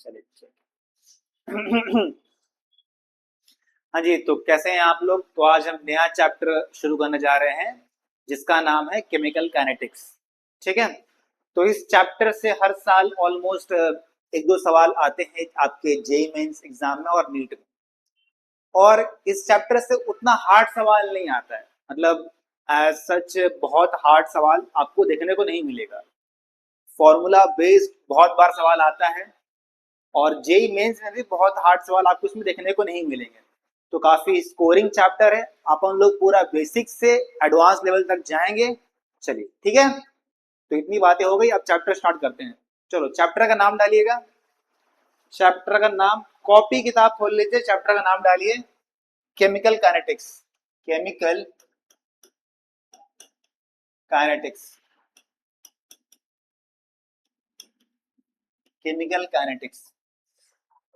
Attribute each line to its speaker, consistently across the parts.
Speaker 1: चलिए हाँ जी, तो कैसे हैं आप लोग। तो आज हम नया चैप्टर शुरू करने जा रहे हैं जिसका नाम है केमिकल काइनेटिक्स। ठीक है, तो इस चैप्टर से हर साल ऑलमोस्ट एक दो सवाल आते हैं आपके जेईई मेंस एग्जाम में और नीट में। और इस चैप्टर से उतना हार्ड सवाल नहीं आता है, मतलब एज सच बहुत हार्ड सवाल आपको देखने को नहीं मिलेगा। फॉर्मूला बेस्ड बहुत बार सवाल आता है और जेई मेंस में भी बहुत हार्ड सवाल आपको इसमें देखने को नहीं मिलेंगे। तो काफी स्कोरिंग चैप्टर है, अपन लोग पूरा बेसिक से एडवांस लेवल तक जाएंगे। चलिए ठीक है, तो इतनी बातें हो गई, अब चैप्टर स्टार्ट करते हैं। चलो चैप्टर का नाम डालिएगा। चैप्टर का नाम, कॉपी किताब खोल लीजिए, चैप्टर का नाम डालिए chemical kinetics. Chemical kinetics, chemical kinetics.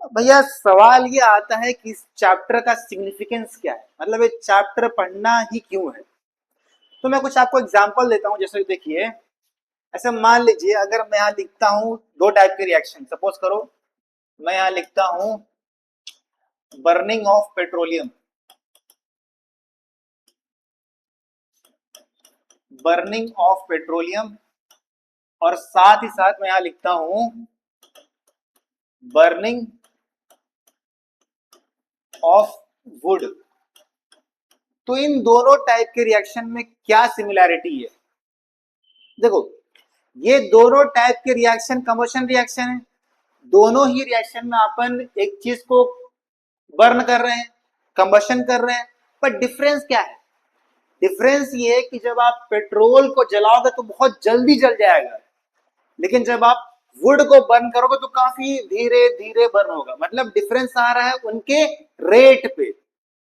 Speaker 1: भैया सवाल ये आता है कि इस चैप्टर का सिग्निफिकेंस क्या है, मतलब ये चैप्टर पढ़ना ही क्यों है। तो मैं कुछ आपको एग्जांपल देता हूं। जैसे देखिए, ऐसे मान लीजिए अगर मैं यहाँ लिखता हूं दो टाइप के रिएक्शन, सपोज करो मैं यहाँ लिखता हूं burning of petroleum, burning of petroleum, और साथ ही साथ मैं यहाँ लिखता हूं बर्निंग ऑफ वुड। तो इन दोनों टाइप के रिएक्शन में क्या सिमिलैरिटी है। देखो, ये दोनों टाइप के रिएक्शन कंबशन रिएक्शन है। दोनों ही रिएक्शन में अपन एक चीज को बर्न कर रहे हैं, कंबशन कर रहे हैं, पर डिफरेंस क्या है। डिफरेंस ये है कि जब आप पेट्रोल को जलाओगे तो बहुत जल्दी जल जाएगा, लेकिन जब आप वुड को बर्न करोगे तो काफी धीरे धीरे बर्न होगा। मतलब डिफरेंस आ रहा है उनके रेट पे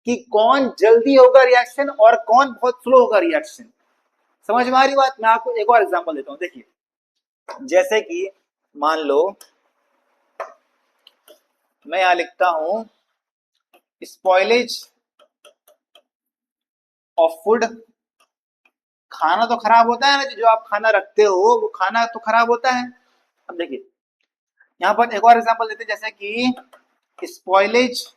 Speaker 1: कि कौन जल्दी होगा रिएक्शन और कौन बहुत स्लो होगा रिएक्शन। समझ में आ रही बात। मैं आपको एक और एग्जांपल देता हूं। देखिए, जैसे कि मान लो मैं यहां लिखता हूं स्पॉइलेज ऑफ फूड। खाना तो खराब होता है ना, जो आप खाना रखते हो वो खाना तो खराब होता है। अब देखिए यहां पर एक और एग्जांपल देते हैं, जैसे कि स्पॉइलेज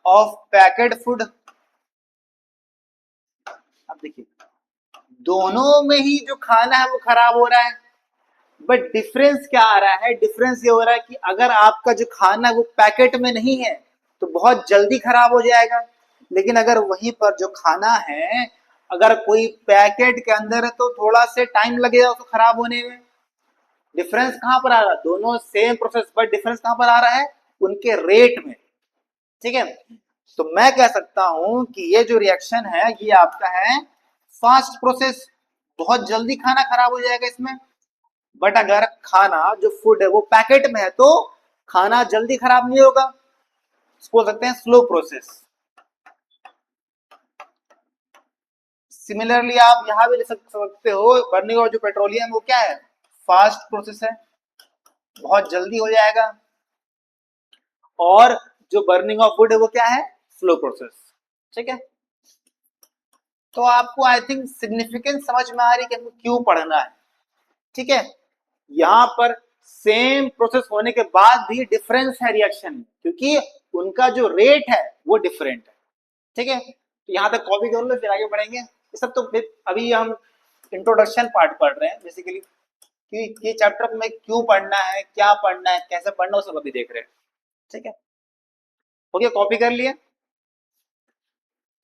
Speaker 1: ऑफ पैकेड फूड। अब देखिए दोनों में ही जो खाना है वो खराब हो रहा है, बट डिफरेंस क्या आ रहा है। डिफरेंस ये हो रहा है कि अगर आपका जो खाना है वो पैकेट में नहीं है तो बहुत जल्दी खराब हो जाएगा, लेकिन अगर वहीं पर जो खाना है अगर कोई पैकेट के अंदर है तो थोड़ा से टाइम लगेगा उसको खराब होने में। डिफरेंस कहां पर आ रहा है, दोनों सेम प्रोसेस, पर डिफरेंस कहां पर आ रहा है, उनके रेट में। ठीक है, तो मैं कह सकता हूं कि ये जो रिएक्शन है ये आपका है फास्ट प्रोसेस, बहुत जल्दी खाना खराब हो जाएगा इसमें। बट अगर खाना जो फूड है वो पैकेट में है तो खाना जल्दी खराब नहीं होगा, इसको बोल सकते हैं स्लो प्रोसेस। सिमिलरली आप यहां भी लिख सकते हो, बर्निंग और जो पेट्रोलियम वो क्या है, फास्ट प्रोसेस है, बहुत जल्दी हो जाएगा। और जो बर्निंग ऑफ वुड है वो क्या है, स्लो प्रोसेस। ठीक है, तो आपको आई थिंक सिग्निफिकेंस समझ में आ रही है कि हमको क्यों पढ़ना है। ठीक है, यहां पर सेम प्रोसेस होने के बाद भी डिफरेंस है रिएक्शन में, क्योंकि उनका जो रेट है वो डिफरेंट है। ठीक है, तो यहां तक कॉपी कर लो, फिर आगे बढ़ेंगे। ये सब तो अभी हम इंट्रोडक्शन पार्ट पढ़ रहे हैं बेसिकली, कि ये चैप्टर में क्यों पढ़ना है, क्या पढ़ना है, कैसे पढ़ना है, वो सब अभी देख रहे हैं। ठीक है, हो गया, कॉपी कर लिए।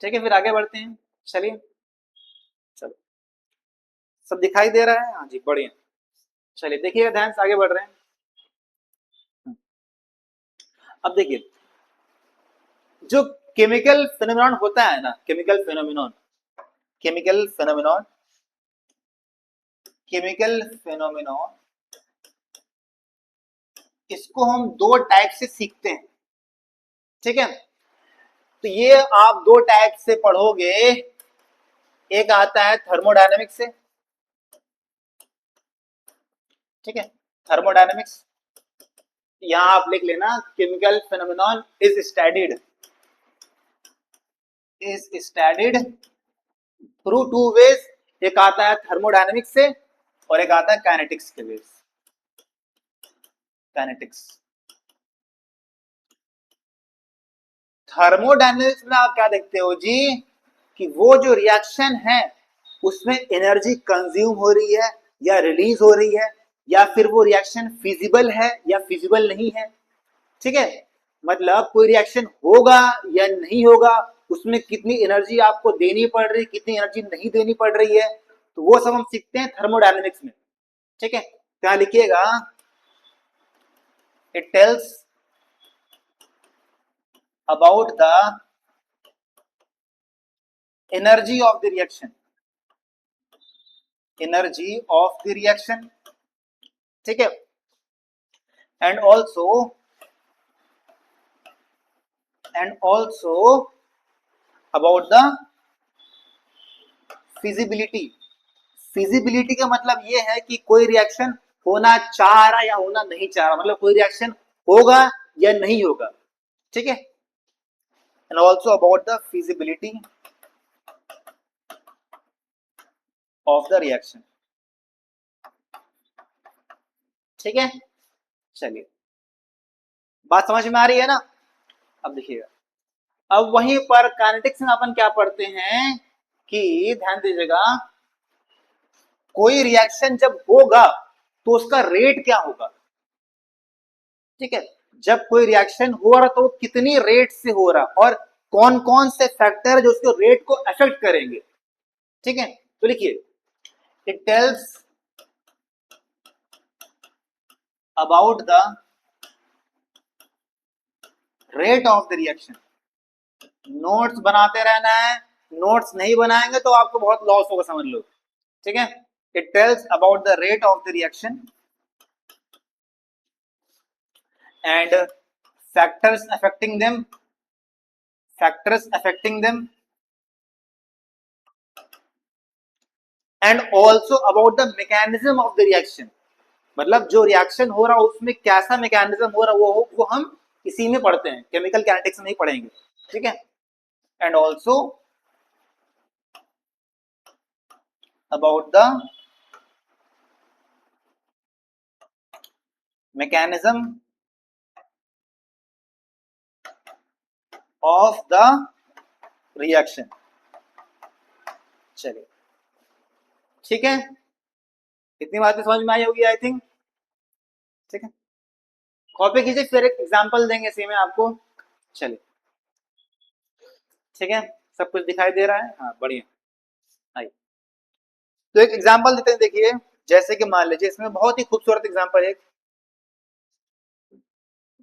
Speaker 1: ठीक है, फिर आगे बढ़ते हैं। चलिए, चलो सब दिखाई दे रहा है, हाँ जी बढ़िया। चलिए देखिएगा ध्यान से, आगे बढ़ रहे हैं। अब देखिए, जो केमिकल फेनोमेनॉन होता है ना, केमिकल फेनोमेनॉन, केमिकल फेनोमेनॉन, केमिकल फेनोमेनॉन, इसको हम दो टाइप से सीखते हैं। ठीक है, तो ये आप दो टाइप से पढ़ोगे। एक आता है थर्मोडायनेमिक्स से। ठीक है, थर्मोडायनेमिक्स, यहां आप लिख लेना chemical phenomenon is studied through two ways. एक आता है थर्मोडायनेमिक्स से और एक आता है काइनेटिक्स के वेज। काइनेटिक्स। थर्मोडायनेमिक्स में आप क्या देखते हो जी कि वो जो रिएक्शन है उसमें एनर्जी कंज्यूम हो रही है या रिलीज हो रही है, या फिर वो रिएक्शन फिजिबल है या फिजिबल नहीं है। ठीक है, मतलब कोई रिएक्शन होगा या नहीं होगा, उसमें कितनी एनर्जी आपको देनी पड़ रही, कितनी एनर्जी नहीं देनी पड़ रही है, तो वो सब हम सीखते हैं थर्मोडायनेमिक्स में। ठीक है, क्या लिखिएगा, it tells about the energy of the reaction, energy of the reaction. ठीक है, and also about the feasibility. Feasibility का मतलब ये है कि कोई रिएक्शन होना चाह रहा या होना नहीं चाह रहा, मतलब कोई रिएक्शन होगा या नहीं होगा। ठीक है, and also about the feasibility of the reaction. ठीक है, चलिए बात समझ में आ रही है ना। अब देखिएगा, अब वहीं पर काइनेटिक्स में अपन क्या पढ़ते हैं कि ध्यान दीजिएगा, कोई रिएक्शन जब होगा तो उसका रेट क्या होगा। ठीक है, जब कोई रिएक्शन हो रहा तो कितनी रेट से हो रहा और कौन कौन से फैक्टर जो उसके रेट को अफेक्ट करेंगे। ठीक है, तो लिखिए, it tells about the rate of the reaction. Notes बनाते रहना है, नोट्स नहीं बनाएंगे तो आपको बहुत लॉस होगा, समझ लो। ठीक है, it tells about the rate of the reaction and factors affecting them, factors affecting them and also about the mechanism of the reaction। मतलब जो रिएक्शन हो रहा है उसमें कैसा मैकेनिज्म हो रहा है वो हम इसी में पढ़ते हैं, केमिकल काइनेटिक्स में नहीं पढ़ेंगे। ठीक है, and also about the mechanism of the reaction. चलिए ठीक है, इतनी बातें समझ में आई होगी आई थिंक। ठीक है, कॉपी कीजिए, फिर एक एग्जांपल देंगे इसी में आपको। चलिए ठीक है, सब कुछ दिखाई दे रहा है, हाँ बढ़िया। आइए तो एक एग्जांपल देते हैं, देखिए जैसे कि मान लीजिए, इसमें बहुत ही खूबसूरत एग्जांपल है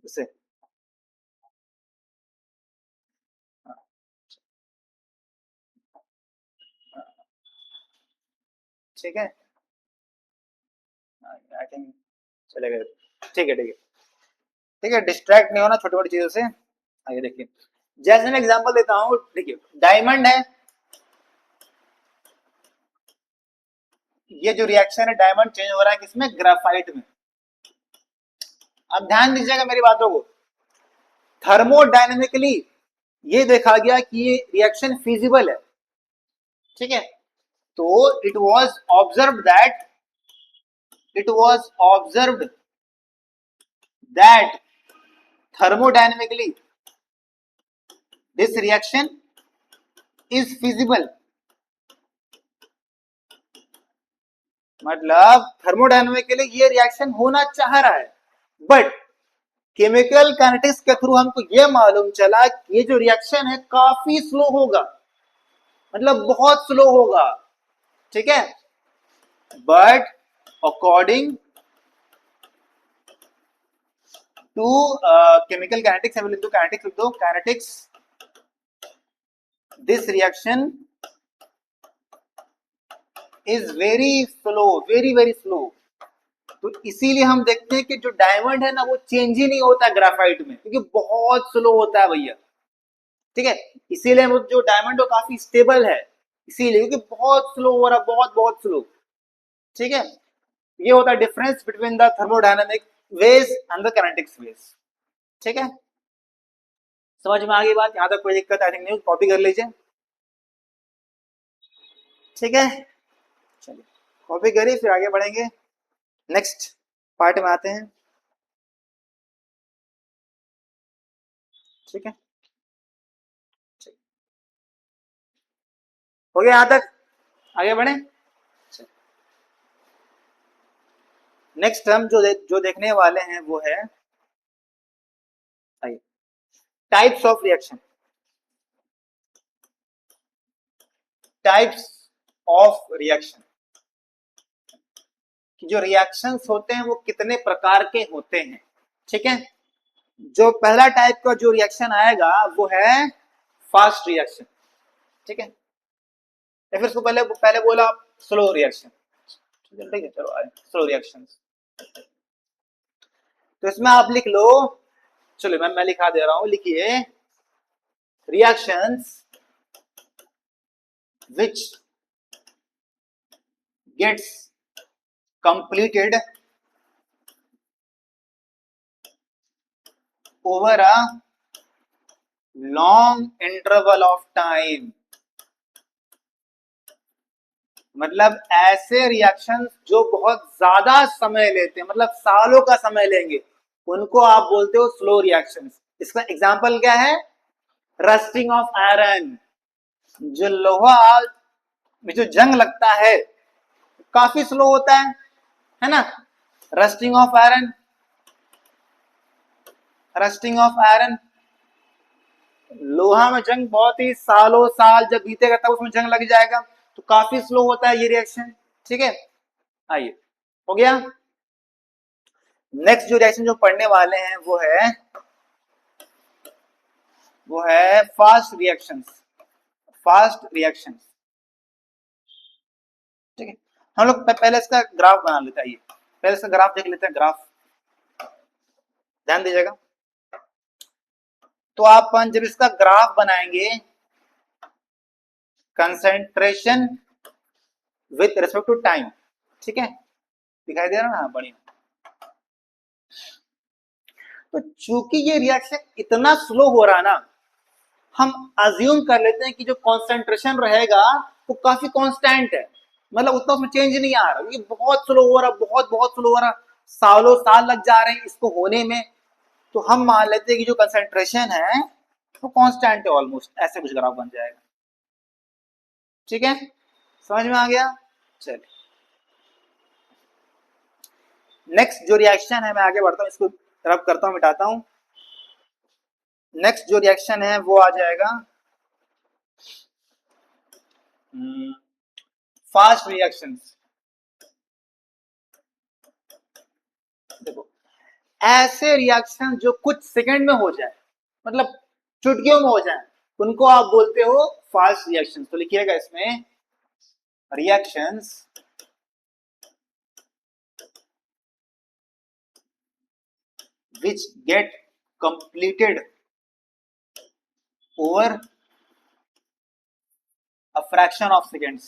Speaker 1: इसे। ठीक है, आई थिंक चलेगा। ठीक है ठीक है ठीक है, डिस्ट्रैक्ट नहीं होना छोटी छोटी चीजों से। आइए देखिए, जैसे मैं एग्जांपल देता हूं, देखिए डायमंड है, ये जो रिएक्शन है डायमंड चेंज हो रहा है किसमें, ग्राफाइट में। अब ध्यान दीजिएगा मेरी बातों को, थर्मोडायनेमिकली ये देखा गया कि ये रिएक्शन फिजिबल है। ठीक है, तो it was observed that thermodynamically this reaction is feasible। मतलब थर्मोडायनेमिकली ये रिएक्शन होना चाह रहा है, बट केमिकल काइनेटिक्स के थ्रू हमको ये मालूम चला कि ये जो रिएक्शन है काफी स्लो होगा, मतलब बहुत स्लो होगा। ठीक है, but according to chemical kinetics, लिख दो काइनेटिक्स, लिख दो kinetics, this reaction is very slow, very very slow. तो इसीलिए हम देखते हैं कि जो डायमंड है ना वो चेंज ही नहीं होता ग्राफाइट में, क्योंकि बहुत स्लो होता है भैया। ठीक है, इसीलिए वो जो डायमंड है काफी स्टेबल है, इसीलिए क्योंकि बहुत स्लो हो रहा है, बहुत बहुत स्लो। ठीक है, ये होता है difference between the thermodynamic ways and the kinetics ways. ठीक है, समझ में आ गई बात, यहां तक कोई दिक्कत आई थिंक नहीं, कॉपी कर लीजिए। ठीक है, चलिए कॉपी करिए, फिर आगे बढ़ेंगे, नेक्स्ट पार्ट में आते हैं। ठीक है, हो गया यहां तक, आगे बढ़े। नेक्स्ट हम जो देखने वाले हैं वो है types of reaction. Types of reaction, कि जो रिएक्शंस होते हैं वो कितने प्रकार के होते हैं। ठीक है, जो पहला टाइप का जो रिएक्शन आएगा वो है फास्ट रिएक्शन। ठीक है, या फिर उसको पहले पहले बोला स्लो रिएक्शन। ठीक है, चलो स्लो रिएक्शन। तो इसमें आप लिख लो, चलो मैं लिखा दे रहा हूं, लिखिए reactions which gets completed over a long interval of time। मतलब ऐसे रिएक्शन जो बहुत ज्यादा समय लेते हैं, मतलब सालों का समय लेंगे, उनको आप बोलते हो स्लो रिएक्शंस। इसका एग्जांपल क्या है? Rusting of iron. जो लोहा में जो जंग लगता है काफी स्लो होता है ना? Rusting of iron, rusting of iron, लोहा में जंग बहुत ही सालों साल जब बीतेगा तब उसमें जंग लग जाएगा, तो काफी स्लो होता है ये रिएक्शन। ठीक है, आइए, हो गया। नेक्स्ट जो रिएक्शन जो पढ़ने वाले हैं वो है फास्ट रिएक्शंस। फास्ट रिएक्शंस, ठीक है। हम लोग पहले इसका ग्राफ बना लेते हैं, पहले इसका ग्राफ देख लेते हैं। ग्राफ ध्यान दीजिएगा। तो आप जब इसका ग्राफ बनाएंगे, concentration with respect to time, ठीक है, दिखाई दे रहा ना? बढ़िया। तो चूंकि ये रिएक्शन इतना स्लो हो रहा ना, हम अज्यूम कर लेते हैं कि जो कंसंट्रेशन रहेगा वो काफी कांस्टेंट है, मतलब उतना उसमें चेंज नहीं आ रहा। ये बहुत स्लो हो रहा, बहुत बहुत स्लो हो रहा, सालों साल लग जा रहे हैं इसको होने में। तो हम मान लेते हैं कि जो कंसंट्रेशन है वो कांस्टेंट है ऑलमोस्ट, ऐसे कुछ ग्राफ बन जाएगा। ठीक है, समझ में आ गया? चलिए, नेक्स्ट जो रिएक्शन है, मैं आगे बढ़ता हूं, इसको रब करता हूं, मिटाता हूं। नेक्स्ट जो रिएक्शन है वो आ जाएगा फास्ट रिएक्शंस। देखो, ऐसे रिएक्शन जो कुछ सेकंड में हो जाए, मतलब चुटकियों में हो जाए, उनको आप बोलते हो फास्ट रिएक्शंस। तो लिखिएगा इसमें reactions which get completed over a fraction of seconds।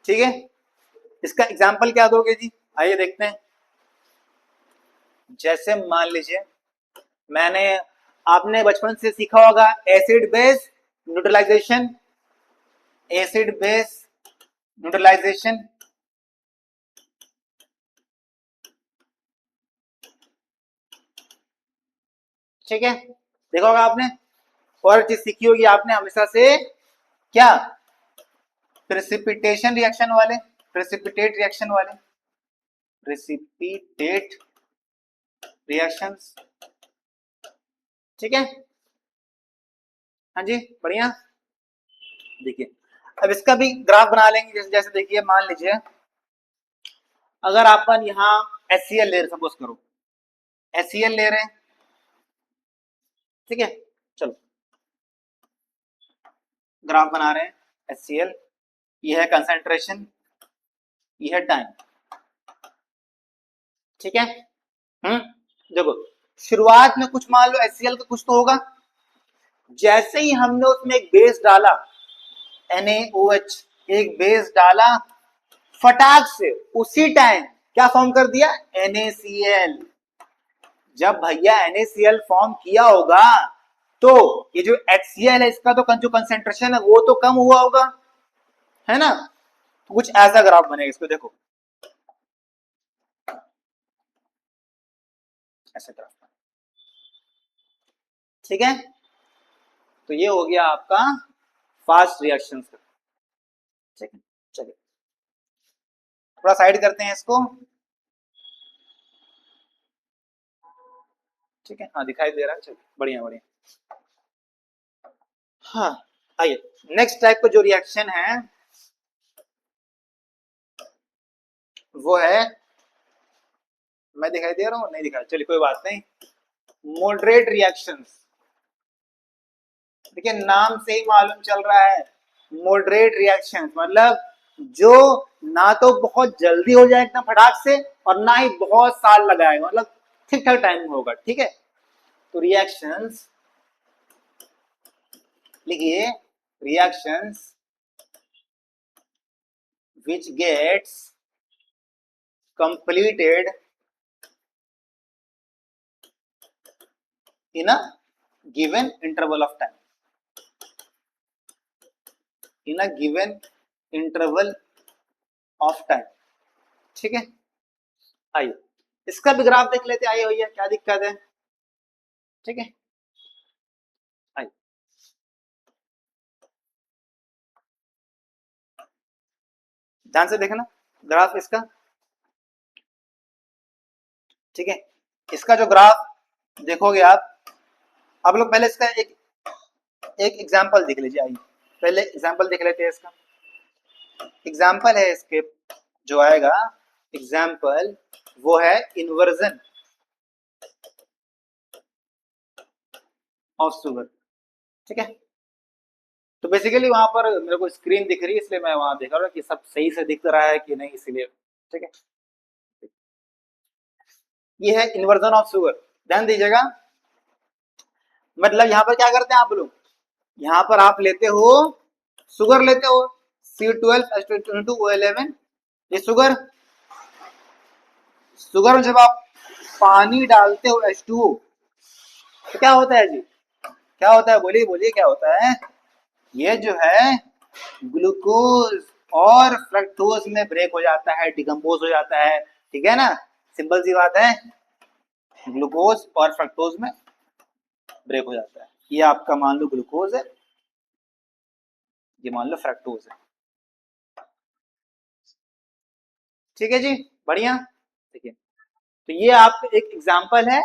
Speaker 1: ठीक है, इसका एग्जाम्पल क्या दोगे जी? आइए देखते हैं। जैसे मान लीजिए, आपने बचपन से सीखा होगा acid base neutralisation, acid base neutralisation. ठीक है, देखा होगा आपने। और चीज सीखी होगी आपने हमेशा से, क्या? प्रेसिपिटेशन रिएक्शन वाले, प्रेसिपिटेट रिएक्शन वाले, प्रेसिपिटेट रिएक्शंस। ठीक है, हाँ जी, बढ़िया। देखिए, अब इसका भी ग्राफ बना लेंगे। जैसे जैसे देखिए, मान लीजिए अगर अपन यहाँ HCl ले रहे, सपोज करो HCl ले रहे हैं, ठीक है, चलो ग्राफ बना रहे हैं HCl। ये है कंसंट्रेशन, ये है टाइम। ठीक है, देखो, शुरुआत में कुछ मान लो HCl का कुछ तो होगा। जैसे ही हमने उसमें एक बेस डाला, NaOH, एक बेस डाला, फटाक से उसी टाइम क्या फॉर्म कर दिया? NaCl। जब भैया NaCl फॉर्म किया होगा तो ये जो HCl है इसका तो जो कंसेंट्रेशन है वो तो कम हुआ होगा, है ना? कुछ ऐसा ग्राफ बनेगा, इसको देखो ऐसा ग्राफ, ठीक है। तो ये हो गया आपका फास्ट रिएक्शंस का, ठीक है। चलिए थोड़ा साइड करते हैं इसको, ठीक है। हाँ दिखाई दे रहा है, चलिए बढ़िया बढ़िया। हाँ आइए, नेक्स्ट टाइप का जो रिएक्शन है वो है, मैं दिखाई दे रहा हूँ नहीं दिखाई, चलिए कोई बात नहीं, मॉडरेट रिएक्शंस। देखिए नाम से ही मालूम चल रहा है, मॉडरेट रिएक्शंस मतलब जो ना तो बहुत जल्दी हो जाए एकदम फटाक से, और ना ही बहुत साल लगाएगा, मतलब ठीक ठाक टाइम होगा, ठीक है। तो रिएक्शंस लिखिए, reactions which gets completed in a given interval of time, in a given interval of time, ठीक है। आइए इसका भी ग्राफ देख लेते हैं, आइए भैया क्या दिक्कत है, ठीक है। आइए ध्यान से देखना ग्राफ इसका, ठीक है। इसका जो ग्राफ देखोगे आप लोग पहले इसका एक एग्जांपल देख लीजिए, आइए पहले एग्जांपल देख लेते हैं इसका। एग्जांपल है इसके जो आएगा एग्जांपल, वो है इन्वर्जन ऑफ शुगर, ठीक है। तो बेसिकली वहां पर मेरे को स्क्रीन दिख रही है, इसलिए मैं वहां देख रहा हूँ कि सब सही से दिख रहा है कि नहीं, इसीलिए, ठीक है। ये है इन्वर्जन ऑफ शुगर, ध्यान दीजिएगा। मतलब यहाँ पर क्या करते हैं आप लोग, यहाँ पर आप लेते हो शुगर, लेते हो C12H22O11, ये शुगर, शुगर में जब आप पानी डालते हो H2O, तो क्या होता है जी, क्या होता है, बोलिए बोलिए क्या होता है, ये जो है ग्लूकोज और फ्रक्टोज में ब्रेक हो जाता है, डिकम्पोज हो जाता है, ठीक है ना, सिंपल सी बात है, ग्लूकोज और फ्रक्टोज में ब्रेक हो जाता है। ये आपका मान लो ग्लूकोज है, ये मान लो फ्रक्टोज है, ठीक है जी, बढ़िया। देखिए तो ये आप एक एग्जांपल है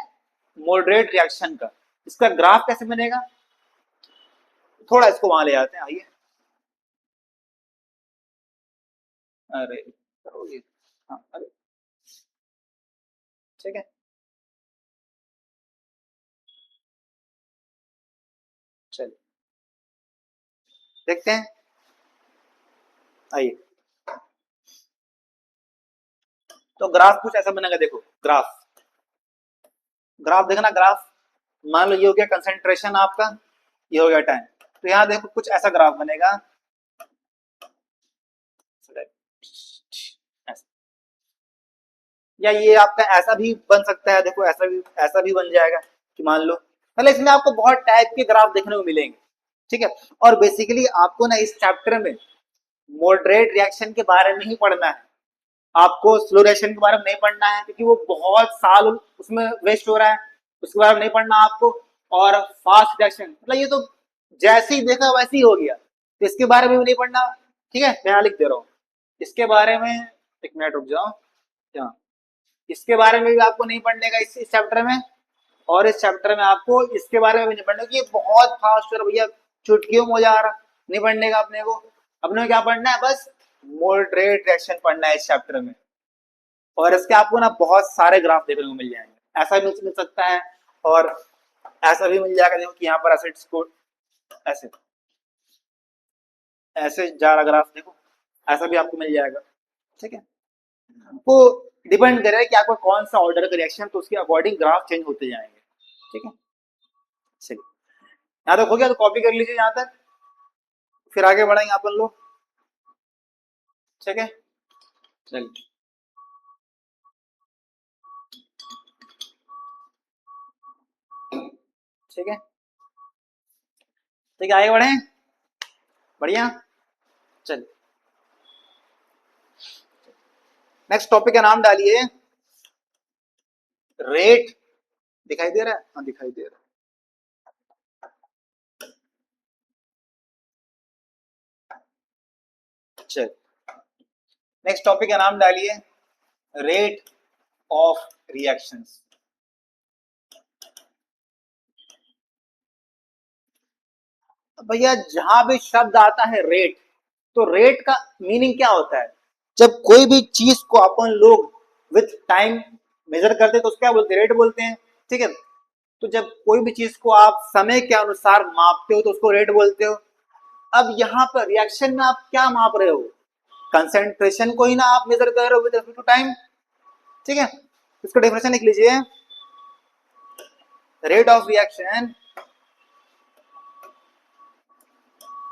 Speaker 1: मॉडरेट रिएक्शन का। इसका ग्राफ कैसे बनेगा, थोड़ा इसको वहां ले आते हैं, आइए। अरे करोगे, हाँ अरे, ठीक है, चलिए देखते हैं, आइए। तो ग्राफ कुछ ऐसा बनेगा, देखो ग्राफ, ग्राफ देखना, ग्राफ मान लो ये हो गया कंसेंट्रेशन आपका, ये हो गया टाइम, तो यहाँ देखो कुछ ऐसा ग्राफ बनेगा, या ये आपका ऐसा भी बन सकता है, देखो ऐसा भी बन जाएगा कि मान लो, मतलब इसमें आपको बहुत टाइप के ग्राफ देखने को मिलेंगे, ठीक है। और बेसिकली आपको ना इस चैप्टर में मॉडरेट रिएक्शन के बारे में ही पढ़ना है, आपको स्लो रिएक्शन के बारे में नहीं पढ़ना है, क्योंकि वो बहुत साल उसमें वेस्ट हो रहा है, उसके बारे में नहीं पढ़ना आपको। और फास्ट रिएक्शन मतलब ये तो जैसे ही देखा वैसे ही हो गया, तो इसके बारे में भी नहीं पढ़ना, ठीक है, मैं यहाँ लिख दे रहा हूँ इसके बारे में, एक मिनट रुक जाओ, क्या इसके बारे में भी आपको नहीं पढ़ने का इस चैप्टर में, और इस चैप्टर में आपको इसके बारे में भी नहीं पढ़ना, कि ये बहुत फास्ट है भैया, चुटकियों में हो जा रहा, नहीं पढ़ने का अपने को। अपने को क्या पढ़ना है, बस मॉडरेट रिएक्शन पढ़ना है इस चैप्टर में, और इसके आपको ना बहुत सारे ग्राफ देखने को मिल जाएंगे, ऐसा भी मिल सकता है और ऐसा भी मिल जाएगा, देखो कि यहाँ पर एसिड्स को ऐसे ऐसे जा रहा ग्राफ, देखो ऐसा भी आपको मिल जाएगा, ठीक है। वो डिपेंड करे कि आपको कौन सा ऑर्डर का रिएक्शन, तो उसके अकॉर्डिंग ग्राफ चेंज होते जाएंगे, ठीक है। चलिए यहाँ तक हो गया, तो कॉपी कर लीजिए यहाँ तक, फिर आगे बढ़ेंगे अपन लोग, ठीक है। चलिए ठीक है, ठीक है आगे बढ़े, बढ़िया। चलिए नेक्स्ट टॉपिक का नाम डालिए रेट। दिखाई दे रहा है? हाँ दिखाई दे रहा है। चल नेक्स्ट टॉपिक का नाम डालिए रेट ऑफ रिएक्शंस। भैया जहां भी शब्द आता है रेट, तो रेट का मीनिंग क्या होता है? जब कोई भी चीज को अपन लोग विथ टाइम मेजर करते हैं तो उसको क्या बोलते हैं? रेट बोलते हैं। ठीक है, तो जब कोई भी चीज को आप समय के अनुसार मापते हो तो उसको रेट बोलते हो। अब यहाँ पर रिएक्शन में आप क्या माप रहे हो? कंसेंट्रेशन को ही ना आप मेजर कर रहे हो विद रेस्पेक्ट टू टाइम। ठीक है, इसको डेफिनेशन लिख लीजिए। Rate of reaction,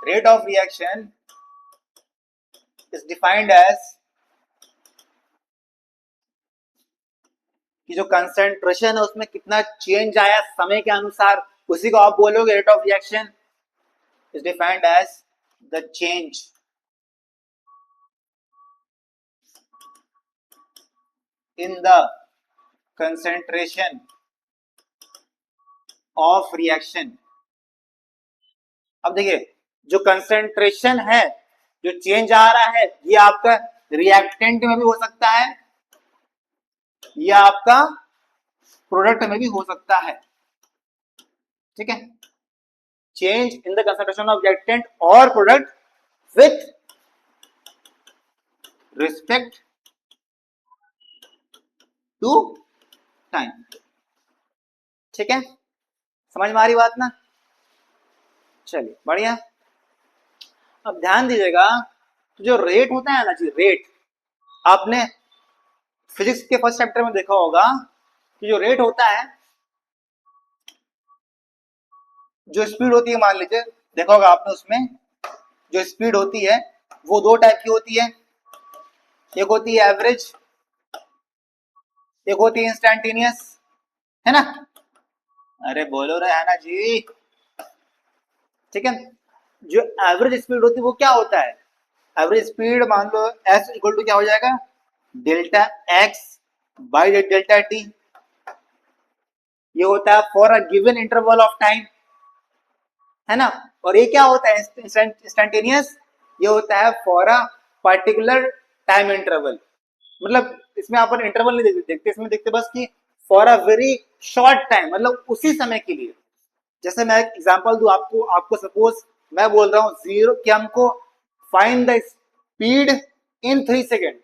Speaker 1: rate of reaction is defined as कि जो कंसेंट्रेशन है उसमें कितना चेंज आया समय के अनुसार, उसी को आप बोलोगे rate of reaction is defined as the change in the concentration of reaction. अब देखिए जो कंसेंट्रेशन है, जो चेंज आ रहा है, ये आपका रिएक्टेंट में भी हो सकता है, या आपका प्रोडक्ट में भी हो सकता है। ठीक है, change in the concentration of reactant और product with respect to time. ठीक है, समझ में आ रही बात ना? चलिए बढ़िया। अब ध्यान दीजिएगा, तो जो रेट होता है ना जी, रेट आपने फिजिक्स के फर्स्ट चैप्टर में देखा होगा कि जो रेट होता है, जो स्पीड होती है, मान लीजिए देखा होगा आपने, उसमें जो स्पीड होती है वो दो टाइप की होती है। एक होती है एवरेज, एक होती है इंस्टैन्टेनियस, है ना? अरे बोलो रे, है ना जी? ठीक है, जो एवरेज स्पीड होती है वो क्या होता है? एवरेज स्पीड मान लो एस इक्वल टू क्या हो जाएगा? Delta x by delta T. ये होता है for a given interval of time, है ना? और ये क्या होता है इंस्टैन्टेनियस? ये होता है for a particular time interval. मतलब इसमें अपन इंटरवल नहीं देखते, इसमें देखते बस कि for a very short time, मतलब उसी समय के लिए। जैसे मैं एक एग्जांपल दूं आपको, सपोज मैं बोल रहा हूं जीरो कि हमको find the speed in 3 second,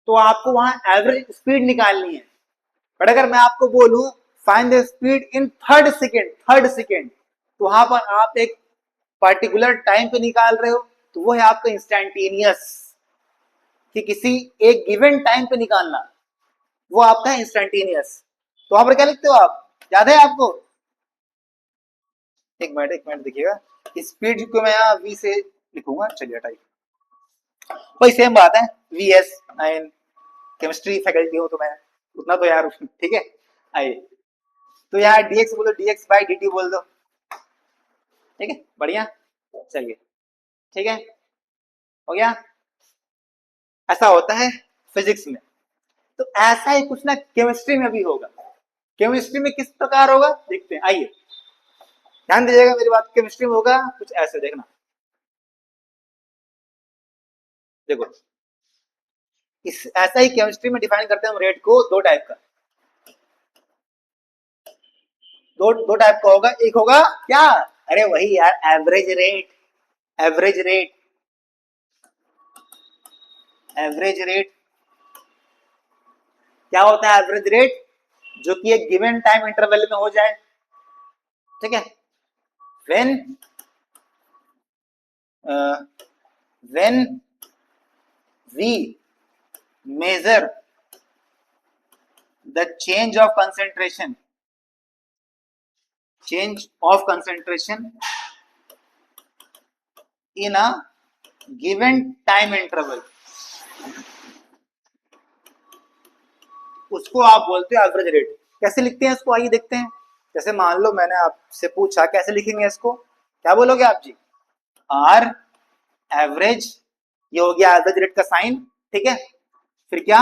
Speaker 1: तो आपको वहां एवरेज स्पीड निकालनी है। बट अगर मैं आपको बोलूं find the speed in third second, तो वहां पर आप एक पर्टिकुलर टाइम पे निकाल रहे हो, तो वो है आपका इंस्टैन्टेनियस, कि किसी एक गिवन टाइम पे निकालना, वो आपका इंस्टैन्टेनियस। तो वहां पर क्या लिखते हो आप? याद है आपको? एक मिनट देखिएगा, स्पीड को मैं यहाँ वी से लिखूंगा। चलिए टाइप, वही सेम बात है, वी एस। आई केमिस्ट्री फैकल्टी हूँ तो मैं उतना तो यार, ठीक है। आइए, तो यहाँ dx बोलो, dx बाई dt बोल दो। ठीक है, बढ़िया। चलिए, ठीक है, हो गया। ऐसा होता है फिजिक्स में, तो ऐसा ही कुछ ना केमिस्ट्री में भी होगा। केमिस्ट्री में किस प्रकार होगा देखते हैं, आइए ध्यान दीजिएगा मेरी बात। केमिस्ट्री में होगा कुछ ऐसे, देखना, देखो इस ऐसा ही केमिस्ट्री में डिफाइन करते हैं हम रेट को, दो टाइप का। दो टाइप का होगा। एक होगा क्या? अरे वही यार, average rate. Average rate, average rate क्या होता है? एवरेज रेट जो कि एक गिवन टाइम इंटरवल में हो जाए। ठीक है, when when we measure the change of concentration, in a given time interval, उसको आप बोलते हो एवरेज रेट। कैसे लिखते हैं इसको, आइए देखते हैं। जैसे मान लो मैंने आपसे पूछा कैसे लिखेंगे इसको, क्या बोलोगे आप जी? आर एवरेज, ये हो गया एवरेज रेट का साइन। ठीक है, फिर क्या,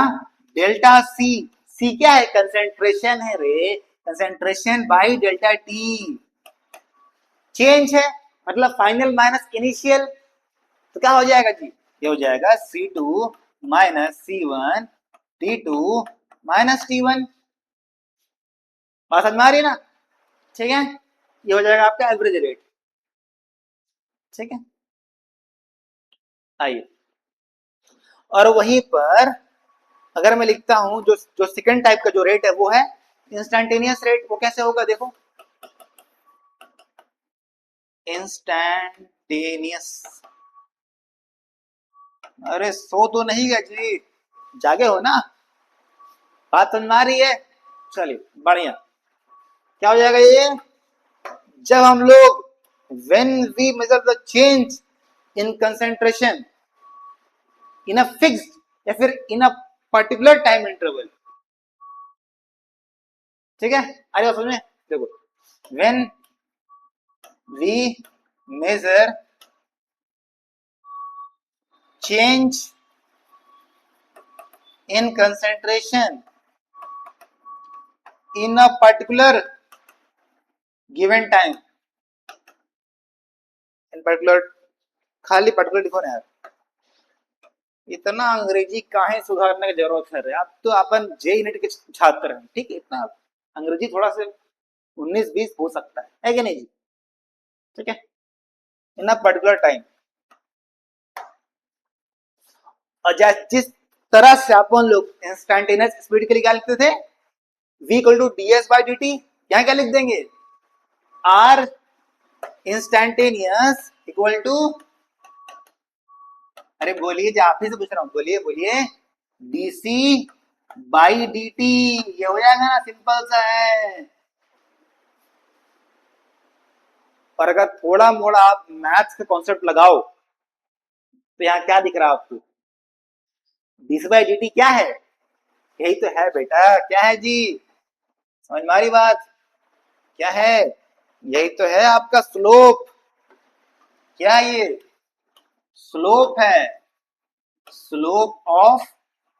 Speaker 1: डेल्टा सी, सी क्या है, कंसेंट्रेशन है रे, concentration by delta T, change है मतलब फाइनल माइनस इनिशियल, तो क्या हो जाएगा जी, ये हो जाएगा C2 minus C1 T2 minus T1, बात समझ में आ रही है ना, ठीक है, ये हो जाएगा आपका एवरेज रेट, ठीक है। आइए, और वहीं पर अगर मैं लिखता हूं जो जो सेकंड टाइप का जो रेट है वो है इंस्टैंटेनियस रेट, वो कैसे होगा देखो, इंस्टैंटेनियस, अरे सो तो नहीं गया जी, जागे हो ना, बात समझ में आ रही है, चलिए बढ़िया, क्या हो जाएगा ये, जब हम लोग when we measure the change in concentration in a fixed या फिर in a particular time interval, ठीक है, आइए समझ में, देखो when we measure change in concentration in a particular given time, in particular, खाली पर्टिकुलर लिखो ना यार, इतना अंग्रेजी काहे सुधारने की जरूरत है रे, आप तो अपन जे यूनिट के छात्र हैं, ठीक है, इतना अंग्रेजी थोड़ा से 19-20 हो सकता है कि नहीं जी, ठीक है, इन अ पर्टिकुलर टाइम, और जिस तरह से अपन लोग इंस्टैंटेनियस स्पीड के लिए क्या लिखते थे, v equal to D S by D T, यहाँ क्या लिख देंगे, r इंस्टैंटेनियस इक्वल टू, अरे बोलिए जी, आप ही से पूछ रहा हूँ, बोलिए बोलिए, dc बाई dt, ये हो जाएगा ना, सिंपल सा है। और अगर थोड़ा मोड़ा आप मैथ्स का कॉन्सेप्ट लगाओ तो यहाँ क्या दिख रहा है आपको, dc बाई dt क्या है, यही तो है बेटा, क्या है जी, समझ में आ रही बात, क्या है, यही तो है आपका स्लोप, क्या ये स्लोप है, slope of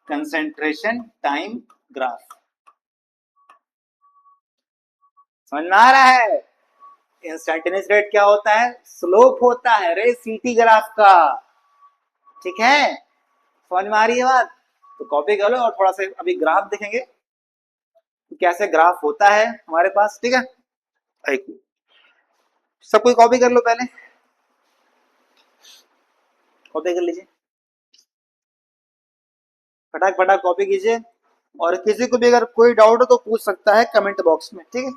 Speaker 1: concentration time graph, समझ में आ रहा है, इंस्टैंटेनियस रेट क्या होता है, स्लोप होता है रे सीटी ग्राफ का, ठीक है, समझ में आ रही है बात, तो कॉपी कर लो और थोड़ा सा अभी ग्राफ देखेंगे तो कैसे ग्राफ होता है हमारे पास, ठीक है, सब कोई कॉपी कर लो, पहले कॉपी कर लीजिए, फटाक फटाक कॉपी कीजिए, और किसी को भी अगर कोई डाउट हो तो पूछ सकता है कमेंट बॉक्स में, ठीक है।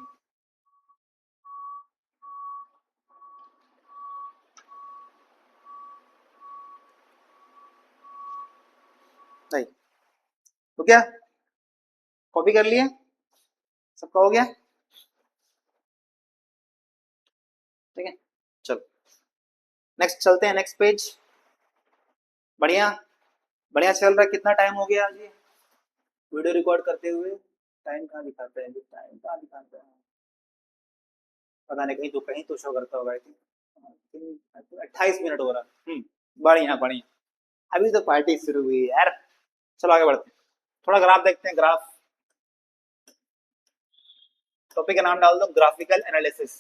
Speaker 1: नहीं तो क्या, कॉपी कर लिए, सबका हो गया, ठीक है, चलो नेक्स्ट चलते हैं, नेक्स्ट पेज, बढ़िया बढ़िया चल रहा है, कितना टाइम हो गया जी वीडियो रिकॉर्ड करते हुए, टाइम कहाँ दिखाता है, टाइम कहाँ दिखाता है, पता नहीं, कहीं तो शो करता होगा, 28 मिनट हो रहा, बढ़िया बढ़िया, अभी तो पार्टी शुरू हुई है यार, चलो आगे बढ़ते हैं, थोड़ा ग्राफ देखते हैं, ग्राफ, टॉपिक का नाम डाल दो ग्राफिकल एनालिसिस,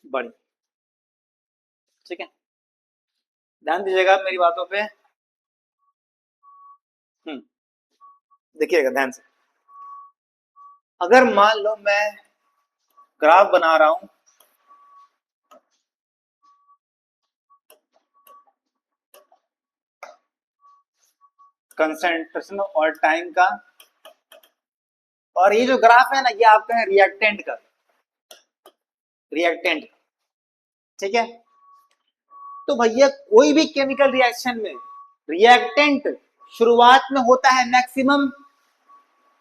Speaker 1: बढ़िया, ठीक है, ध्यान दीजिएगा मेरी बातों पे, देखिएगा ध्यान से, अगर मान लो मैं ग्राफ बना रहा हूं कंसेंट्रेशन और टाइम का, और ये जो ग्राफ है ना ये आपका है रिएक्टेंट का, रिएक्टेंट, ठीक है, तो भैया कोई भी केमिकल रिएक्शन में रिएक्टेंट शुरुआत में होता है मैक्सिमम,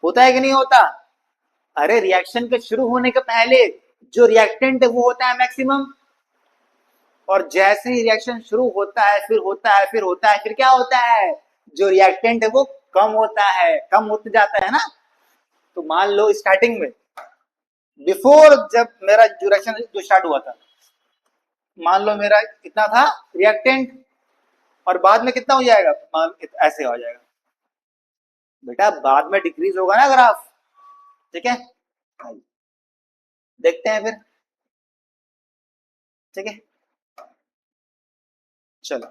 Speaker 1: होता है कि नहीं होता, अरे रिएक्शन के शुरू होने के पहले जो रिएक्टेंट है वो होता है मैक्सिमम, और जैसे ही रिएक्शन शुरू होता है फिर होता है फिर होता है फिर क्या होता है, जो रिएक्टेंट है वो कम होता है, कम होते जाता है ना, तो मान लो स्टार्टिंग में बिफोर जब मेरा जो रिएक्शन जो स्टार्ट हुआ था मान लो मेरा इतना था रिएक्टेंट, और बाद में कितना हो जाएगा, ऐसे हो जाएगा बेटा, बाद में डिक्रीज होगा ना ग्राफ। ठीक है, देखते हैं फिर। ठीक है, चलो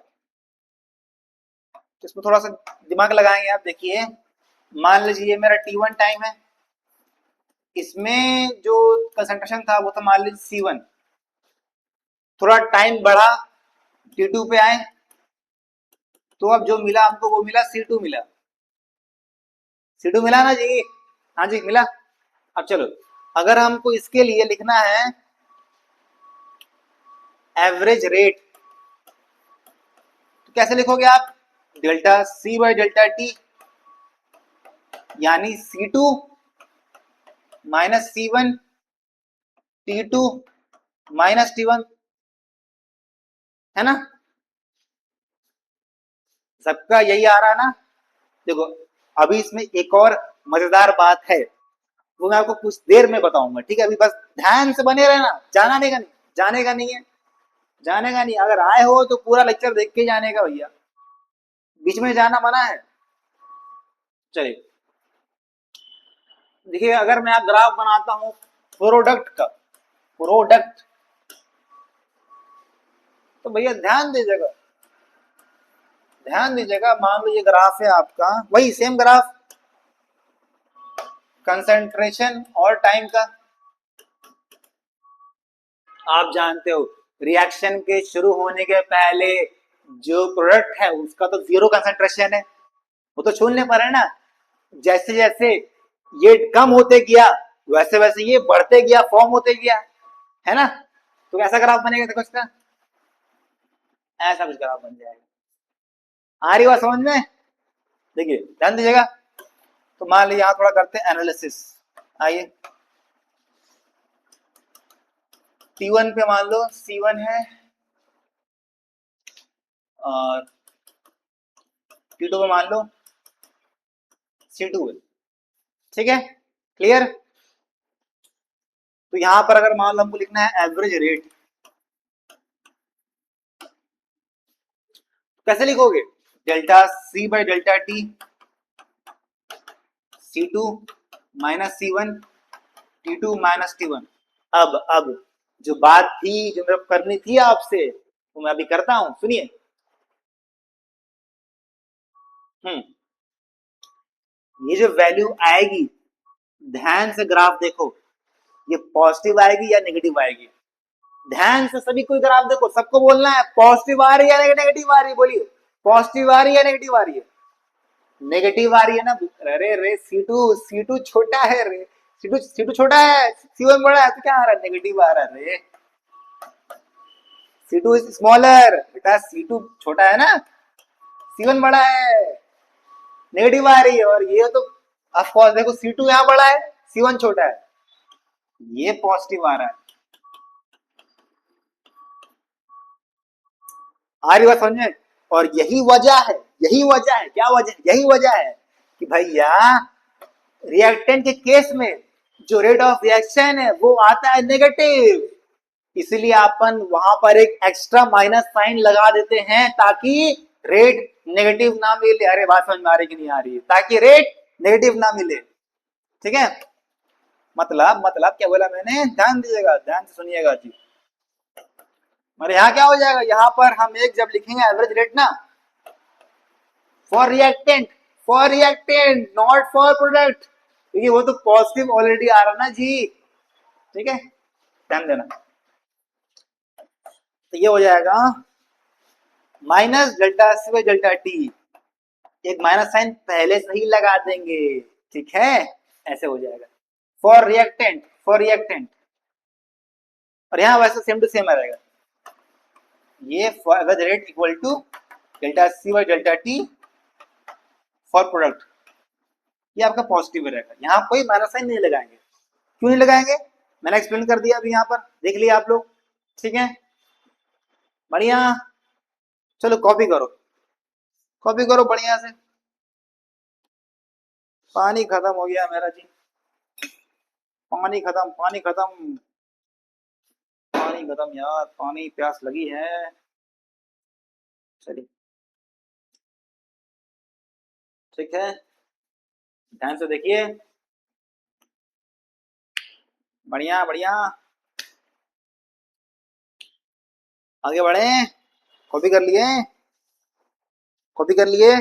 Speaker 1: तो इसमें थोड़ा सा दिमाग लगाएंगे आप। देखिए मान लीजिए मेरा T1 टाइम है, इसमें जो कंसंट्रेशन था वो था मान लीजिए C1, थोड़ा टाइम बढ़ा T2 पे आए, तो अब जो मिला हमको वो मिला C2 मिला। C2 मिला ना जी, हाँ जी मिला। अब चलो अगर हमको इसके लिए लिखना है एवरेज रेट, तो कैसे लिखोगे आप, delta C by delta T, यानी C2 minus C1, T2 minus T1, है ना, सबका यही आ रहा है ना। देखो अभी इसमें एक और मजेदार बात है, वो मैं आपको कुछ देर में बताऊंगा। ठीक है, अभी बस ध्यान से बने रहना, जाना नहीं का नहीं, जाने का नहीं है, जाने का नहीं। अगर आए हो तो पूरा लेक्चर देख के जाने का भैया, बीच में जाना मना है। चलिए देखिए, अगर मैं आप ग्राफ बनाता हूं प्रोडक्ट का, प्रोडक्ट, तो भैया ध्यान दीजिएगा, ध्यान दीजिएगा। मान लो ये ग्राफ है आपका, वही सेम ग्राफ, कंसंट्रेशन और टाइम का। आप जानते हो रिएक्शन के शुरू होने के पहले जो प्रोडक्ट है उसका तो जीरो कंसंट्रेशन है, वो तो शून्य पर है ना। जैसे जैसे ये कम होते गया वैसे वैसे ये बढ़ते गया, फॉर्म होते गया, है ना। तो ऐसा ग्राफ बनेगा, देखो इसका ऐसा कुछ ग्राफ बन जाएगा। आ रही बात समझ में, देखिए ध्यान दीजिएगा। तो मान लीजिए यहां थोड़ा करते हैं एनालिसिस। आइए T1 पे मान लो C1 है और T2 पे मान लो C2 है। ठीक है, क्लियर। तो यहां पर अगर मान लो हमको लिखना है एवरेज रेट, कैसे लिखोगे, delta C by delta T, C2 minus C1, T2 minus T1। अब जो बात थी, जो मेरे को करनी थी आपसे, वो मैं अभी करता हूं, सुनिए। ये जो वैल्यू आएगी, ध्यान से ग्राफ देखो, ये पॉजिटिव आएगी या नेगेटिव आएगी। ध्यान से सभी कोई ग्राफ देखो, सबको बोलना है पॉजिटिव आ रही है या नेगेटिव आ रही है, बोलिए पॉजिटिव आ रही है या नेगेटिव आ रही है। नेगेटिव आ रही है ना, अरे रे C2 छोटा है रे, C2 छोटा है, C1 बड़ा है, तो क्या आ रहा है, नेगेटिव आ रहा है रे। C2 इज स्मॉलर, बेटा C2 छोटा है ना, C1 बड़ा है, नेगेटिव आ रही है। और ये तो ऑफ कोर्स देखो C2 यहाँ बड़ा है, C1 छोटा है, ये पॉजिटिव आ रहा है। आ रही बात समझे। और यही वजह है, यही वजह है, क्या वजह, यही वजह है कि भैया रिएक्टेंट के केस में जो रेट ऑफ रिएक्शन है वो आता है नेगेटिव, इसलिए अपन वहां पर एक एक्स्ट्रा माइनस साइन लगा देते हैं ताकि रेट नेगेटिव ना मिले। अरे बात समझ में आ रही कि नहीं आ रही है, ताकि रेट नेगेटिव ना मिले। ठीक है, मतलब क्या बोला मैंने, ध्यान दीजिएगा, ध्यान से सुनिएगा जी। और यहाँ क्या हो जाएगा, यहाँ पर हम एक जब लिखेंगे एवरेज रेट ना, for reactant, for reactant not for product, क्योंकि वो तो पॉजिटिव ऑलरेडी आ रहा ना जी। ठीक है, ध्यान देना। तो ये हो जाएगा minus delta C by delta T, एक माइनस साइन पहले से ही लगा देंगे। ठीक है, ऐसे हो जाएगा फॉर रिएक्टेंट, फॉर रिएक्टेंट। और यहाँ वैसे सेम टू सेम रहेगा, ये average rate equal to delta C by delta T for product, ये आपका पॉजिटिव रहेगा। यहाँ कोई माइनस साइन नहीं लगाएंगे। क्यों नहीं लगाएंगे, मैंने एक्सप्लेन कर दिया अभी, यहाँ पर देख लिया आप लोग। ठीक है, बढ़िया। चलो कॉपी करो, कॉपी करो बढ़िया से। पानी खत्म हो गया मेरा जी, पानी खत्म, पानी खत्म। पानी खत्म यार, पानी प्यास लगी है। चलिए ठीक है, ध्यान से देखिए। बढ़िया बढ़िया, आगे बढ़े। कॉपी कर लिए? कॉपी कर लिए?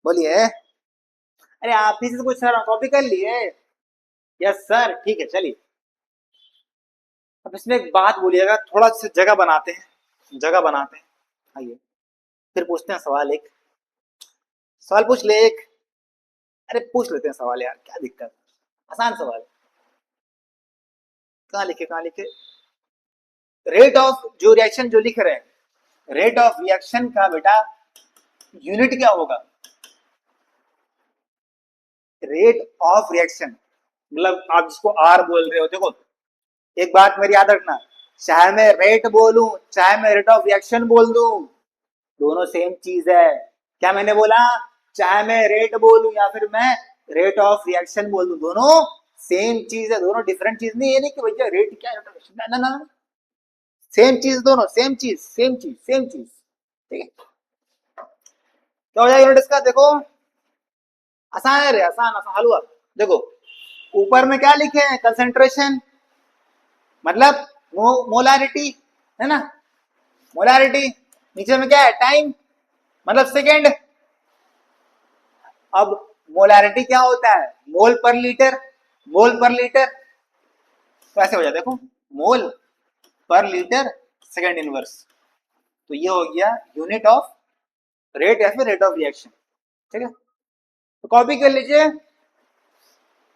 Speaker 1: बोलिए। अरे आप ही से पूछ रहा हूँ, कॉपी कर लिए? यस सर, ठीक है चलिए। अब इसमें एक बात बोलिएगा, थोड़ा सा जगह बनाते हैं, जगह बनाते हैं। आइए फिर पूछते हैं सवाल एक। सवाल पूछ ले एक। अरे पूछ लेते हैं सवाल यार, क्या दिक्कत, आसान सवाल। कहाँ लिखे, कहाँ लिखे? रेट ऑफ जो रिएक्शन जो लिख रहे हैं, रेट ऑफ रिएक्शन का बेटा यूनिट क्या होगा? रेट ऑफ रिएक्शन मतलब आप जिसको आर बोल रहे हो, देखो एक बात मेरी याद रखना, चाहे मैं रेट बोलूं चाहे मैं रेट ऑफ रिएक्शन बोल दूं, दोनों सेम चीज है। क्या मैंने बोला? चाहे मैं रेट बोलूं या फिर मैं रेट ऑफ रिएक्शन बोल दूं, दोनों सेम चीज है, दोनों डिफरेंट चीज नहीं है। नहीं कि भैया रेट क्या है, ना ना, सेम चीज, दोनों सेम चीज, सेम चीज, सेम चीज। ठीक है, क्या हो जाएगा यूनिट इसका? देखो आसान है रे, आसान आसान हलवा। देखो ऊपर में क्या लिखे हैं? कंसेंट्रेशन मतलब मोलारिटी, है ना, मोलारिटी। नीचे में क्या है? टाइम मतलब सेकेंड। अब मोलारिटी क्या होता है? मोल पर लीटर, मोल पर लीटर। तो ऐसे हो जाए, देखो मोल पर लीटर सेकेंड इनवर्स। तो ये हो गया यूनिट ऑफ रेट या फिर रेट ऑफ रिएक्शन। ठीक है, तो कॉपी कर लीजिए।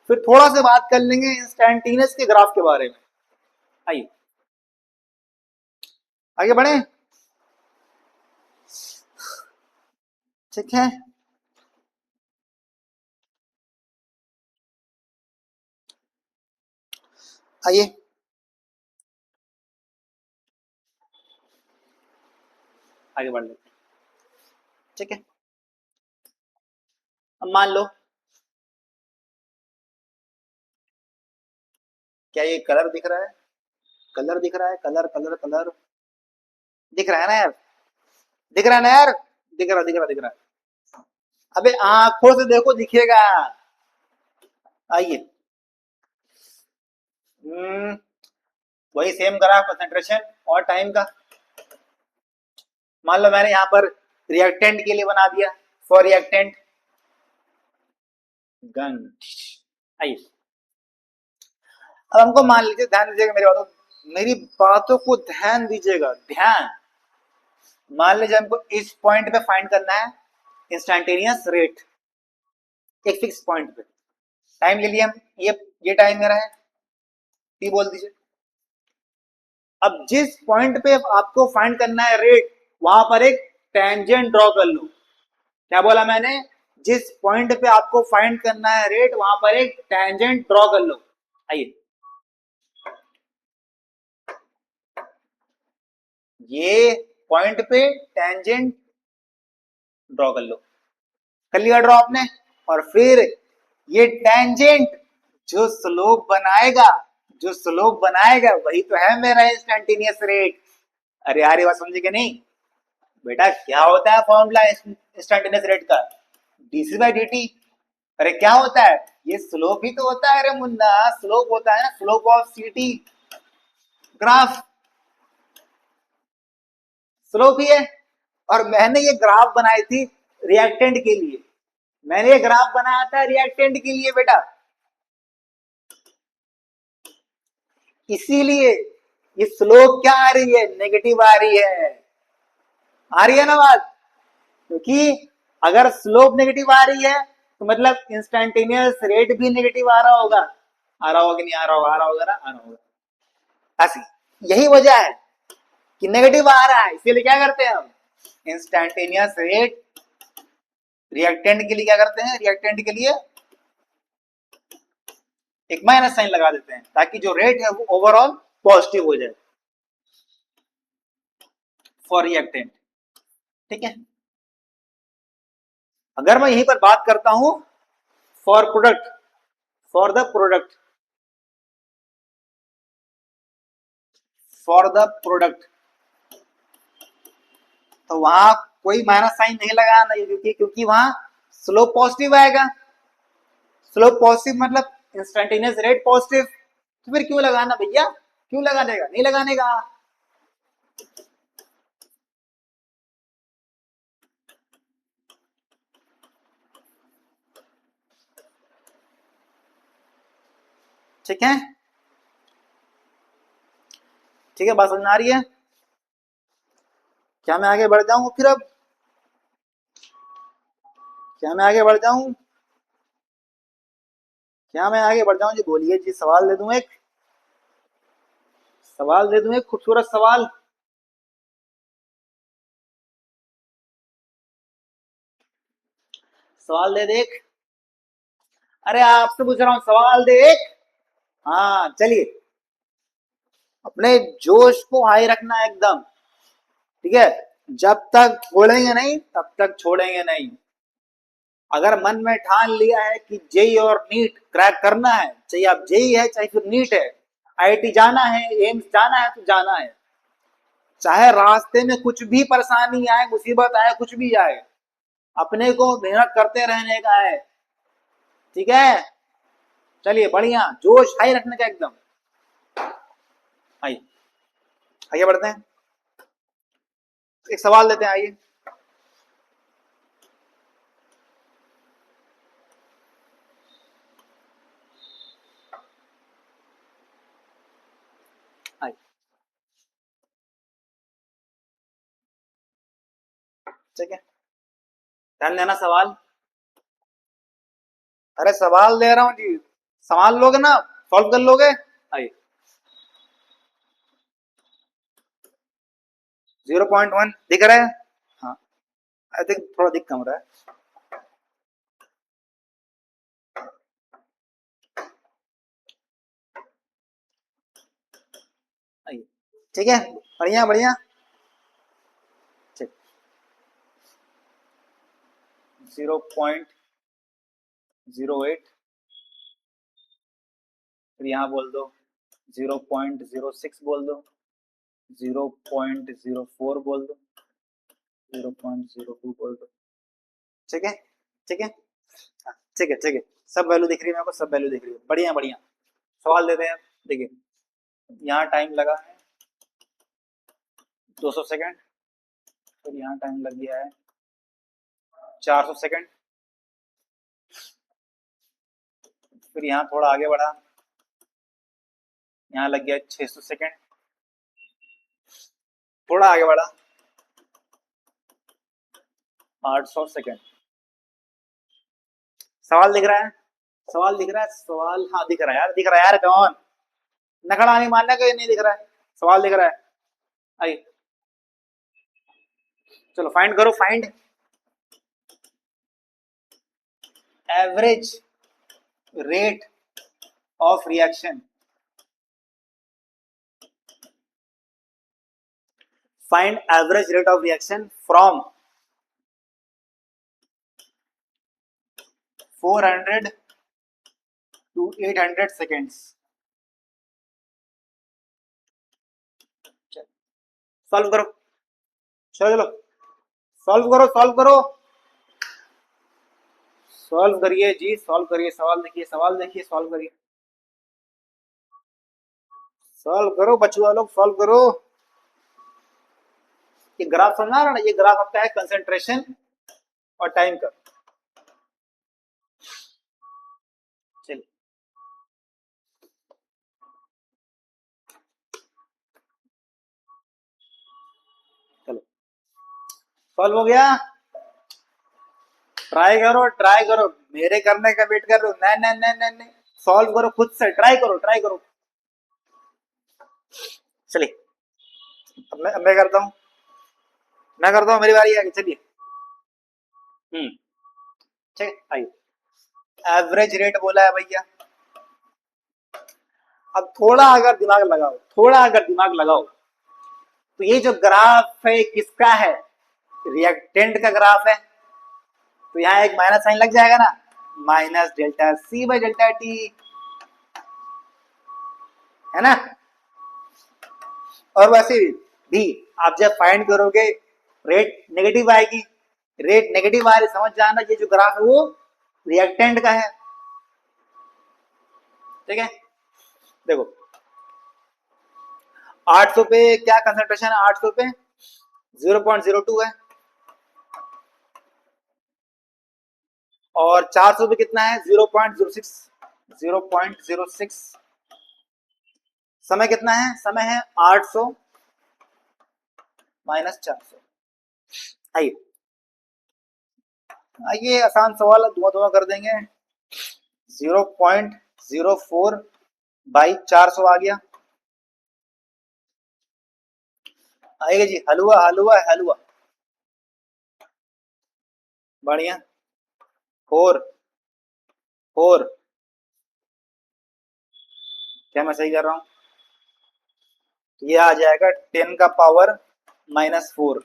Speaker 1: फिर थोड़ा सा बात कर लेंगे इंस्टेंटेनियस के ग्राफ के बारे में। आइए आगे बढ़े। ठीक है, आइए आगे बढ़ लेते हैं। ठीक है, अब मान लो क्या ये कलर दिख रहा है? कलर दिख रहा है, कलर कलर कलर दिख रहा है ना यार, दिख रहा है ना यार, दिख रहा दिख रहा दिख रहा है। अबे आंखों से देखो दिखेगा। आइए वही सेम ग्राफ कंसंट्रेशन और टाइम का। मान लो मैंने यहाँ पर रिएक्टेंट के लिए बना दिया, फॉर रिएक्टेंट गन। आइए अब हमको मान लीजिए, ध्यान दीजिएगा मेरी बातों, मेरी बातों को ध्यान दीजिएगा, ध्यान। मान लीजिए हमको इस पॉइंट पे फाइंड करना है इंस्टेंटेनियस रेट, एक फिक्स पॉइंट पे। टाइम ले लिया हम, ये टाइम मेरा है, टी बोल दीजिए। अब जिस पॉइंट पे आपको फाइंड करना है रेट, वहां पर एक टेंजेंट ड्रॉ कर लो। क्या बोला मैंने? जिस पॉइंट पे आपको फाइंड करना है रेट, वहां पर एक टेंजेंट ड्रॉ कर लो। आइए ये पॉइंट पे टेंजेंट ड्रॉ कर लो। कर लिया ड्रॉ आपने? और फिर ये टेंजेंट जो स्लोप बनाएगा, जो स्लोप बनाएगा वही तो है मेरा इंस्टेंटेनियस रेट। अरे यार ये बात समझे कि नहीं? बेटा क्या होता है फॉर्मूला इंस्टेंटेनियस रेट का? DC by D. अरे क्या होता है? ये स्लोप ही तो होता है। अरे मुन्ना स्लोप होता है ना, स्लोप ऑफ सीटी ग्राफ, स्लोप ही है। और मैंने ये ग्राफ बनाई थी रिएक्टेंट के लिए, मैंने ये ग्राफ बनाया था रिएक्टेंट के लिए बेटा। इसीलिए ये स्लोप क्या आ रही है? नेगेटिव आ रही है। आ रही है ना बात? क्योंकि अगर स्लोप नेगेटिव आ रही है तो मतलब इंस्टेंटेनियस रेट भी नेगेटिव आ रहा होगा। आ रहा होगा कि नहीं आ रहा होगा? आ रहा होगा ना, आ रहा होगा। ऐसी यही वजह है कि नेगेटिव आ रहा है, इसीलिए क्या करते हैं हम? इंस्टेंटेनियस रेट रिएक्टेंट के लिए क्या करते हैं? रिएक्टेंट के लिए एक माइनस साइन लगा देते हैं ताकि जो रेट है वो ओवरऑल पॉजिटिव हो जाए फॉर रिएक्टेंट। ठीक है, अगर मैं यहीं पर बात करता हूं for product, for the product, for the product, तो वहां कोई माइनस साइन नहीं लगाना, क्योंकि वहां स्लोप पॉजिटिव आएगा। स्लोप पॉजिटिव मतलब इंस्टेंटेनियस रेट पॉजिटिव, तो फिर क्यों लगाना भैया, क्यों लगाने का, नहीं लगाने का। ठीक है, ठीक है, बात समझ में आ रही है। क्या मैं आगे बढ़ जाऊं फिर अब, क्या मैं आगे बढ़ जाऊं, क्या मैं आगे बढ़ जाऊं जी, बोलिए जी, सवाल दे दूं एक, सवाल दे दूं एक खूबसूरत सवाल। सवाल दे दे एक, अरे आपसे पूछ रहा हूं, सवाल दे एक। हाँ चलिए, अपने जोश को हाई रखना है एकदम, ठीक है। जब तक छोड़ेंगे नहीं तब तक छोड़ेंगे नहीं। अगर मन में ठान लिया है कि जेई और नीट क्रैक करना है, चाहे आप जेई है चाहे फिर नीट है, आईआईटी जाना है, एम्स जाना है, तो जाना है। चाहे रास्ते में कुछ भी परेशानी आए, मुसीबत आए, कुछ भी आए, अपने को मेहनत करते रहने का है, ठीक है। चलिए बढ़िया, जोश हाई रखने का एकदम। आइए आगे बढ़ते हैं, एक सवाल लेते हैं, आइए। आइए, ठीक है, ध्यान देना सवाल। अरे सवाल दे रहा हूँ जी, सवाल लोगे ना, सॉल्व कर लोगे। आइए, 0.1 दिख रहा है। हाँ, आई थिंक थोड़ा दिख कम रहा है। आइए, ठीक है, बढ़िया बढ़िया, ठीक। 0.08, फिर यहाँ बोल दो 0.06 बोल दो, 0.04 बोल दो, 0.02 बोल दो, ठीक है, ठीक है, हाँ, ठीक है, ठीक है, सब वैल्यू दिख रही है मेरे को, सब वैल्यू दिख रही है, बढ़िया बढ़िया। सवाल देते हैं, देखिए यहाँ टाइम लगा है 200 सेकेंड, फिर यहाँ टाइम लग गया है 400 सेकेंड, फिर यहाँ थोड़ा आगे बढ़ा, यहाँ लग गया 600 सेकेंड, थोड़ा आगे बढ़ा 800 सेकेंड। सवाल दिख रहा है, सवाल दिख रहा है, सवाल, हाँ दिख रहा है यार, दिख रहा है यार, कौन नखड़ा नहीं मानने का, नहीं दिख रहा है, सवाल दिख रहा है। आइए चलो फाइंड करो, find average rate of reaction, find average rate of reaction from 400 to 800 seconds। Solve करो, चलो चलो सॉल्व करो, सॉल्व करो, सॉल्व करिए जी, सॉल्व करिए, सवाल देखिए, सवाल देखिए, सॉल्व करिए, सॉल्व करो बचुआ लोग, सॉल्व करो। ये ग्राफ समझा रहा ना, ये ग्राफ आपका है कंसंट्रेशन और टाइम का। चलिए चलो, सॉल्व हो गया, ट्राई करो, ट्राई करो, मेरे करने का वेट कर रहे हो, नहीं नहीं नहीं नहीं नहीं, सॉल्व करो खुद से, ट्राई करो, ट्राई करो। चलिए अब मैं करता हूँ, मैं करता हूँ, मेरी बारी आगे, चलिए। ठीक, आइए, एवरेज रेट बोला है भैया। अब थोड़ा अगर दिमाग लगाओ, थोड़ा अगर दिमाग लगाओ, तो ये जो ग्राफ है किसका है, रिएक्टेंट का ग्राफ है, तो यहाँ एक माइनस साइन लग जाएगा ना, minus delta C by delta T, है ना। और वैसे भी आप जब फाइंड करोगे रेट नेगेटिव आएगी, रेट नेगेटिव आ रही, समझ जाना ये जो ग्राफ है वो रिएक्टेंट का है। ठीक है, देखो 800 पे क्या कंसंट्रेशन है, 800 पे 0.02 है, और 400 पे कितना है 0.06, 0.06। समय कितना है, समय है 800 माइनस 400। आइए आइए आसान सवाल है, धुआं धुआं कर देंगे। 0.04 बाई 400 आ गया, आएगा जी। हलवा हलवा हलवा, बढ़िया। 4 4, क्या मैं सही कर रहा हूं? ये आ जाएगा 10 का पावर -4।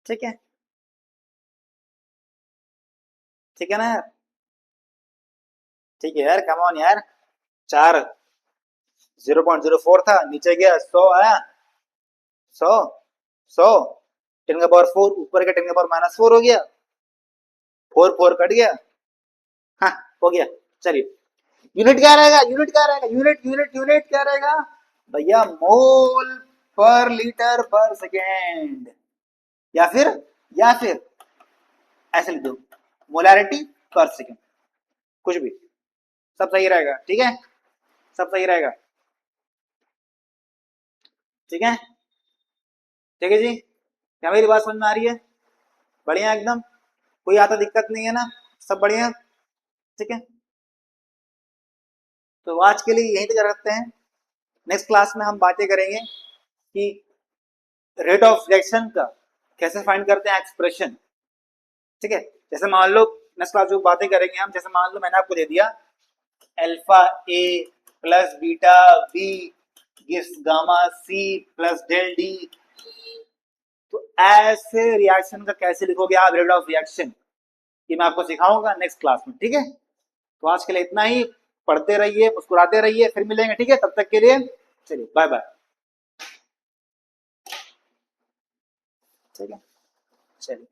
Speaker 1: ठीक है, ठीक है ना यार, ठीक है यार, कम ऑन यार। 4 0.04 था, नीचे गया 100 आया, 100 100 10 का पावर 4, ऊपर का 10 का पावर -4 हो गया, 4 4 कट गया, हाँ हो गया। चलिए यूनिट क्या रहेगा, यूनिट क्या रहेगा, यूनिट यूनिट यूनिट क्या रहेगा भैया, मोल पर लीटर पर सेकेंड, या फिर ऐसे लिख दो मोलैरिटी पर सेकेंड, कुछ भी, सब सही रहेगा। ठीक है, सब सही रहेगा। ठीक है, ठीक है जी, क्या मेरी बात समझ में आ रही है? बढ़िया एकदम, कोई आता दिक्कत नहीं है ना, सब बढ़िया। ठीक है, तो आज के लिए यहीं तक रखते हैं। नेक्स्ट क्लास में हम बातें करेंगे कि रेट ऑफ रिएक्शन का कैसे फाइंड करते हैं एक्सप्रेशन। ठीक है, जैसे मान लो नेक्स्ट क्लास जो बातें करेंगे हम, जैसे मान लो मैंने आपको दे दिया alpha A plus beta B gives gamma C plus del D, तो ऐसे रिएक्शन का कैसे लिखोगे आप रेट ऑफ रिएक्शन, ये मैं आपको सिखाऊंगा नेक्स्ट क्लास में। ठीक है, तो आज के लिए इतना ही, पढ़ते रहिए, मुस्कुराते रहिए, फिर मिलेंगे। ठीक है, तब तक के लिए चलिए बाय बाय। ठीक है, चलिए।